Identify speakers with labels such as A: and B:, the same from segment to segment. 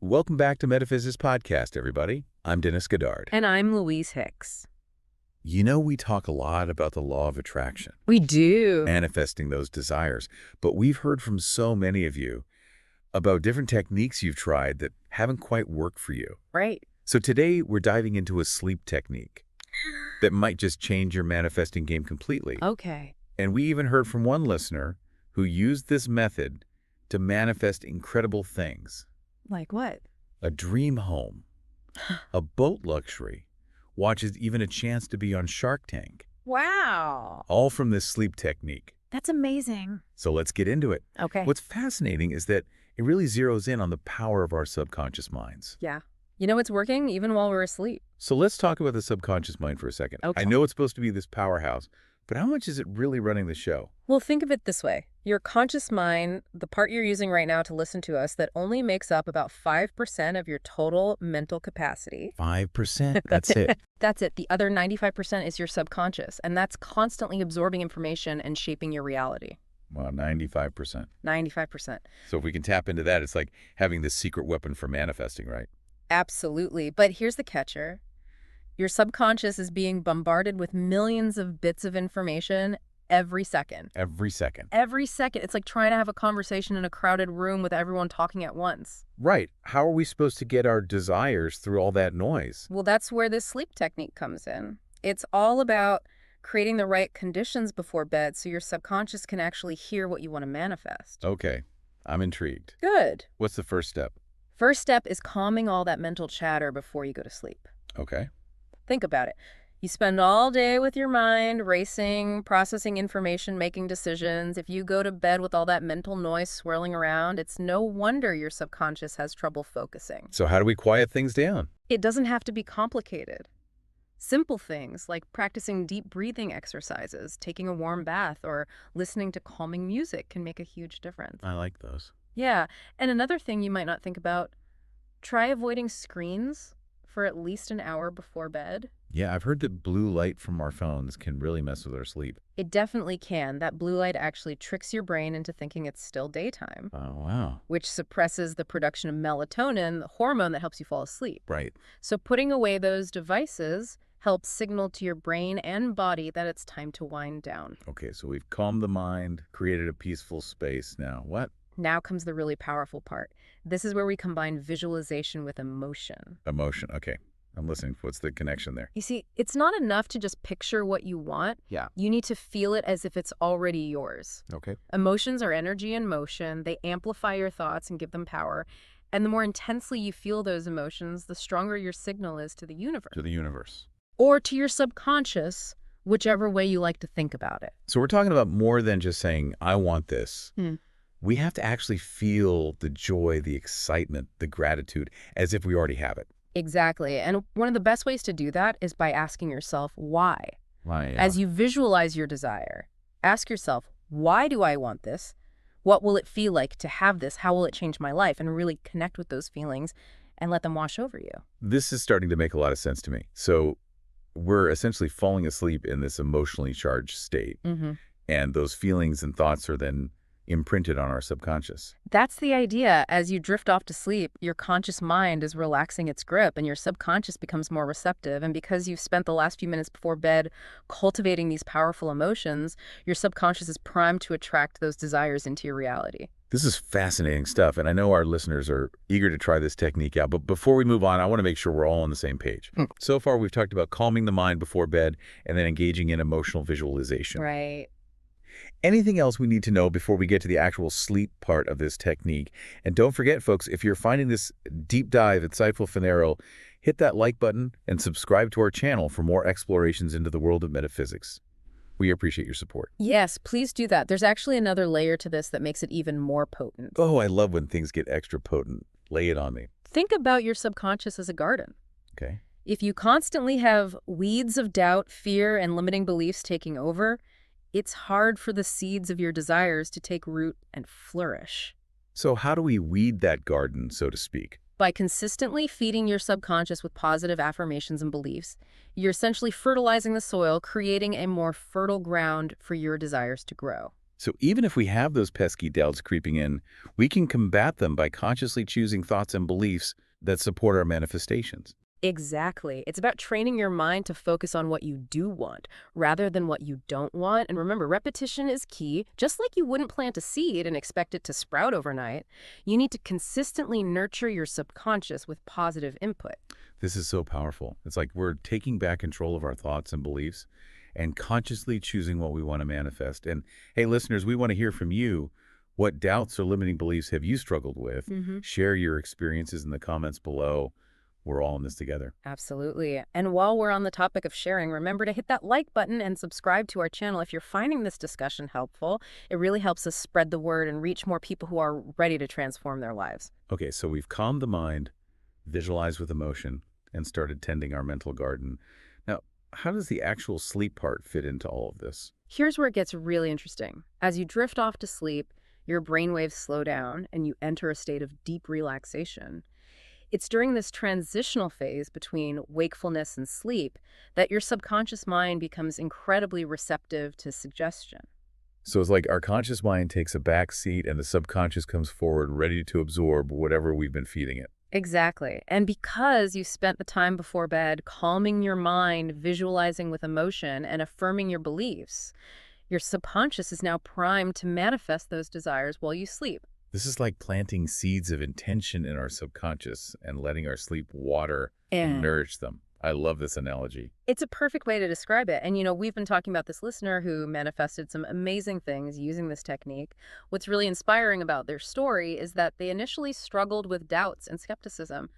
A: Welcome back to Metaphysics Podcast, everybody. I'm Dennis Goddard.
B: And I'm Louise Hicks.
A: You know, we talk a lot about the law of attraction.
B: We do.
A: Manifesting those desires. But we've heard from so many of you about different techniques you've tried that haven't quite worked for you.
B: Right.
A: So today, we're diving into a sleep technique that might just change your manifesting game completely.
B: Okay.
A: And we even heard from one listener who used this method to manifest incredible things.
B: Like what?
A: A dream home, a boat luxury, watches even a chance to be on Shark Tank.
B: Wow.
A: All from this sleep technique.
B: That's amazing.
A: So let's get into it.
B: Okay.
A: What's fascinating is that it really zeroes in on the power of our subconscious minds.
B: Yeah. You know, it's working even while we're asleep.
A: So let's talk about the subconscious mind for a second.
B: Okay.
A: I know it's supposed to be this powerhouse, but how much is it really running the show?
B: Well, think of it this way. Your conscious mind, the part you're using right now to listen to us, that only makes up about 5% of your total mental capacity.
A: 5%? That's it.
B: That's it. The other 95% is your subconscious, and that's constantly absorbing information and shaping your reality.
A: Wow, 95%.
B: 95%.
A: So if we can tap into that, it's like having this secret weapon for manifesting, right?
B: Absolutely. But here's the catcher. Your subconscious is being bombarded with millions of bits of information every second.
A: Every second.
B: Every second. It's like trying to have a conversation in a crowded room with everyone talking at once.
A: Right. How are we supposed to get our desires through all that noise?
B: Well, that's where this sleep technique comes in. It's all about creating the right conditions before bed so your subconscious can actually hear what you want to manifest.
A: Okay. I'm intrigued.
B: Good.
A: What's the first step?
B: First step is calming all that mental chatter before you go to sleep.
A: Okay.
B: Think about it. You spend all day with your mind racing, processing information, making decisions. If you go to bed with all that mental noise swirling around, it's no wonder your subconscious has trouble focusing.
A: So how do we quiet things down?
B: It doesn't have to be complicated. Simple things like practicing deep breathing exercises, taking a warm bath, or listening to calming music can make a huge difference.
A: I like those.
B: Yeah, and another thing you might not think about, try avoiding screens for at least an hour before bed.
A: Yeah, I've heard that blue light from our phones can really mess with our sleep.
B: It definitely can. That blue light actually tricks your brain into thinking it's still daytime,
A: Oh, wow.
B: which suppresses the production of melatonin, the hormone that helps you fall asleep.
A: Right.
B: So putting away those devices helps signal to your brain and body that it's time to wind down.
A: Okay, so we've calmed the mind, created a peaceful space. Now, what?
B: Now comes the really powerful part. This is where we combine visualization with emotion.
A: Emotion. Okay, I'm listening. What's the connection there?
B: You see, it's not enough to just picture what you want.
A: Yeah.
B: You need to feel it as if it's already yours.
A: Okay.
B: Emotions are energy in motion. They amplify your thoughts and give them power. And the more intensely you feel those emotions, the stronger your signal is to the universe.
A: To the universe.
B: Or to your subconscious, whichever way you like to think about it.
A: So we're talking about more than just saying, I want this.
B: Hmm.
A: We have to actually feel the joy, the excitement, the gratitude, as if we already have it.
B: Exactly. And one of the best ways to do that is by asking yourself, why?
A: Right.
B: As you visualize your desire, ask yourself, why do I want this? What will it feel like to have this? How will it change my life? And really connect with those feelings and let them wash over you.
A: This is starting to make a lot of sense to me. So we're essentially falling asleep in this emotionally charged state.
B: Mm-hmm.
A: And those feelings and thoughts are then imprinted on our subconscious.
B: That's the idea. As you drift off to sleep, your conscious mind is relaxing its grip and your subconscious becomes more receptive. And because you've spent the last few minutes before bed cultivating these powerful emotions, your subconscious is primed to attract those desires into your reality.
A: This is fascinating stuff, and I know our listeners are eager to try this technique out. But before we move on, I want to make sure we're all on the same page. So far, we've talked about calming the mind before bed and then engaging in emotional visualization.
B: Right.
A: Anything else we need to know before we get to the actual sleep part of this technique? And don't forget, folks, if you're finding this deep dive insightful Finero, hit that like button and subscribe to our channel for more explorations into the world of metaphysics. We appreciate your support.
B: Yes, please do that. There's actually another layer to this that makes it even more potent.
A: Oh, I love when things get extra potent. Lay it on me.
B: Think about your subconscious as a garden.
A: Okay.
B: If you constantly have weeds of doubt, fear, and limiting beliefs taking over, it's hard for the seeds of your desires to take root and flourish.
A: So how do we weed that garden, so to speak?
B: By consistently feeding your subconscious with positive affirmations and beliefs, you're essentially fertilizing the soil, creating a more fertile ground for your desires to grow.
A: So even if we have those pesky doubts creeping in, we can combat them by consciously choosing thoughts and beliefs that support our manifestations.
B: Exactly. It's about training your mind to focus on what you do want rather than what you don't want. And remember, repetition is key. Just like you wouldn't plant a seed and expect it to sprout overnight, you need to consistently nurture your subconscious with positive input.
A: This is so powerful. It's like we're taking back control of our thoughts and beliefs and consciously choosing what we want to manifest. And hey, listeners, we want to hear from you. What doubts or limiting beliefs have you struggled with? Share your experiences in the comments below. We're all in this together.
B: Absolutely. And while we're on the topic of sharing, remember to hit that like button and subscribe to our channel if you're finding this discussion helpful. It really helps us spread the word and reach more people who are ready to transform their lives.
A: Okay, so we've calmed the mind, visualized with emotion, and started tending our mental garden. Now, how does the actual sleep part fit into all of this?
B: Here's where it gets really interesting. As you drift off to sleep, your brainwaves slow down and you enter a state of deep relaxation. It's during this transitional phase between wakefulness and sleep that your subconscious mind becomes incredibly receptive to suggestion.
A: So it's like our conscious mind takes a back seat and the subconscious comes forward ready to absorb whatever we've been feeding it.
B: Exactly. And because you spent the time before bed calming your mind, visualizing with emotion, and affirming your beliefs, your subconscious is now primed to manifest those desires while you sleep.
A: This is like planting seeds of intention in our subconscious and letting our sleep water and
B: And
A: nourish them. I love this analogy.
B: it's a perfect way to describe it. And, we've been talking about this listener who manifested some amazing things using this technique. What's really inspiring about their story is that they initially struggled with doubts and skepticism.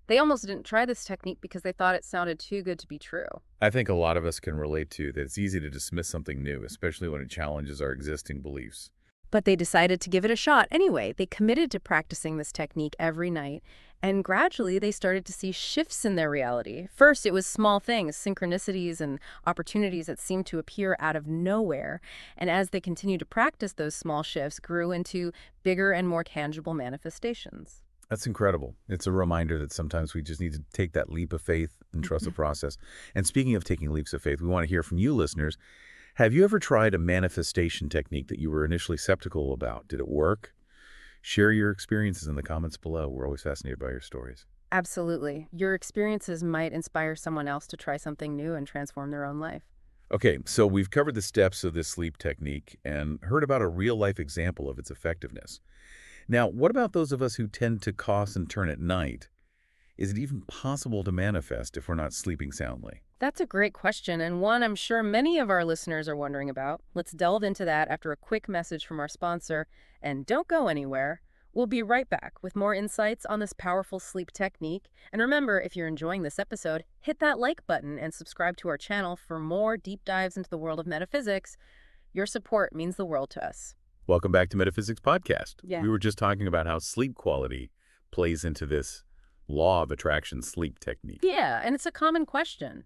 B: They almost didn't try this technique because they thought it sounded too good to be true.
A: I think a lot of us can relate to that it's easy to dismiss something new, especially when it challenges our existing beliefs.
B: But they decided to give it a shot anyway. They committed to practicing this technique every night, and gradually they started to see shifts in their reality. First, it was small things, synchronicities and opportunities that seemed to appear out of nowhere. And as they continued to practice, those small shifts grew into bigger and more tangible manifestations.
A: That's incredible. It's a reminder that sometimes we just need to take that leap of faith and trust the process. And speaking of taking leaps of faith, we want to hear from you listeners. Have you ever tried a manifestation technique that you were initially skeptical about? Did it work? Share your experiences in the comments below. We're always fascinated by your stories.
B: Absolutely. Your experiences might inspire someone else to try something new and transform their own life.
A: Okay, so we've covered the steps of this sleep technique and heard about a real-life example of its effectiveness. Now, what about those of us who tend to toss and turn at night? Is it even possible to manifest if we're not sleeping soundly?
B: That's a great question, and one I'm sure many of our listeners are wondering about. Let's delve into that after a quick message from our sponsor. And don't go anywhere. We'll be right back with more insights on this powerful sleep technique. And remember, if you're enjoying this episode, hit that like button and subscribe to our channel for more deep dives into the world of metaphysics. Your support means the world to us.
A: Welcome back to Metaphysics Podcast.
B: Yeah.
A: We were just talking about how sleep quality plays into this law of attraction sleep technique.
B: Yeah, and it's a common question.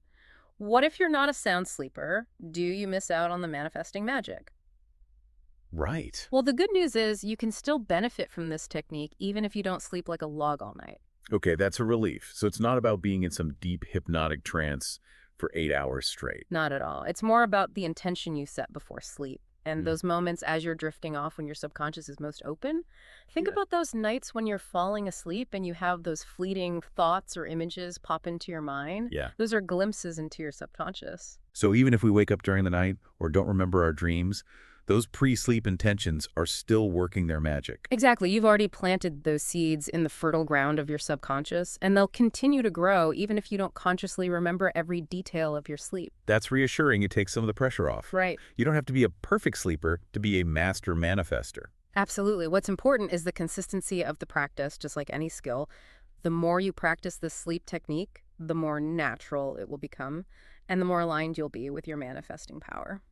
B: What if you're not a sound sleeper? Do you miss out on the manifesting magic?
A: Right.
B: Well, the good news is you can still benefit from this technique even if you don't sleep like a log all night.
A: Okay, that's a relief. So it's not about being in some deep hypnotic trance for 8 hours straight.
B: Not at all. It's more about the intention you set before sleep. And those moments as you're drifting off when your subconscious is most open. Think about those nights when you're falling asleep and you have those fleeting thoughts or images pop into your mind.
A: Yeah.
B: Those are glimpses into your subconscious.
A: So even if we wake up during the night or don't remember our dreams, those pre-sleep intentions are still working their magic.
B: Exactly. You've already planted those seeds in the fertile ground of your subconscious, and they'll continue to grow even if you don't consciously remember every detail of your sleep.
A: That's reassuring. It takes some of the pressure off.
B: Right.
A: You don't have to be a perfect sleeper to be a master manifester.
B: Absolutely. What's important is the consistency of the practice, just like any skill. The more you practice this sleep technique, the more natural it will become, and the more aligned you'll be with your manifesting power.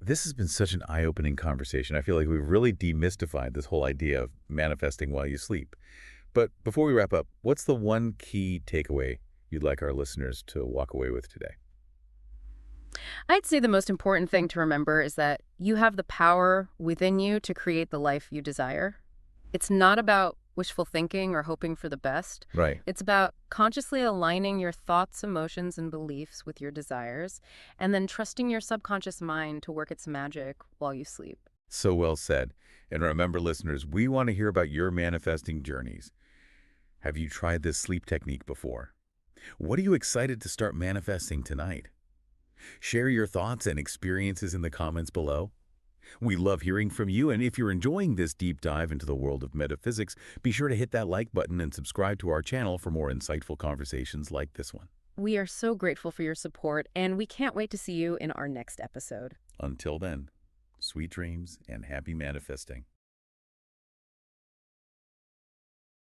A: This has been such an eye-opening conversation. I feel like we've really demystified this whole idea of manifesting while you sleep. But before we wrap up, what's the one key takeaway you'd like our listeners to walk away with today?
B: I'd say the most important thing to remember is that you have the power within you to create the life you desire. It's not about wishful thinking or hoping for the best.
A: Right.
B: It's about consciously aligning your thoughts, emotions, and beliefs with your desires, and then trusting your subconscious mind to work its magic while you sleep.
A: So well said. And remember, listeners, we want to hear about your manifesting journeys. Have you tried this sleep technique before? What are you excited to start manifesting tonight? Share your thoughts and experiences in the comments below. We love hearing from you, and if you're enjoying this deep dive into the world of metaphysics, be sure to hit that like button and subscribe to our channel for more insightful conversations like this one.
B: We are so grateful for your support, and we can't wait to see you in our next episode.
A: Until then, sweet dreams and happy manifesting.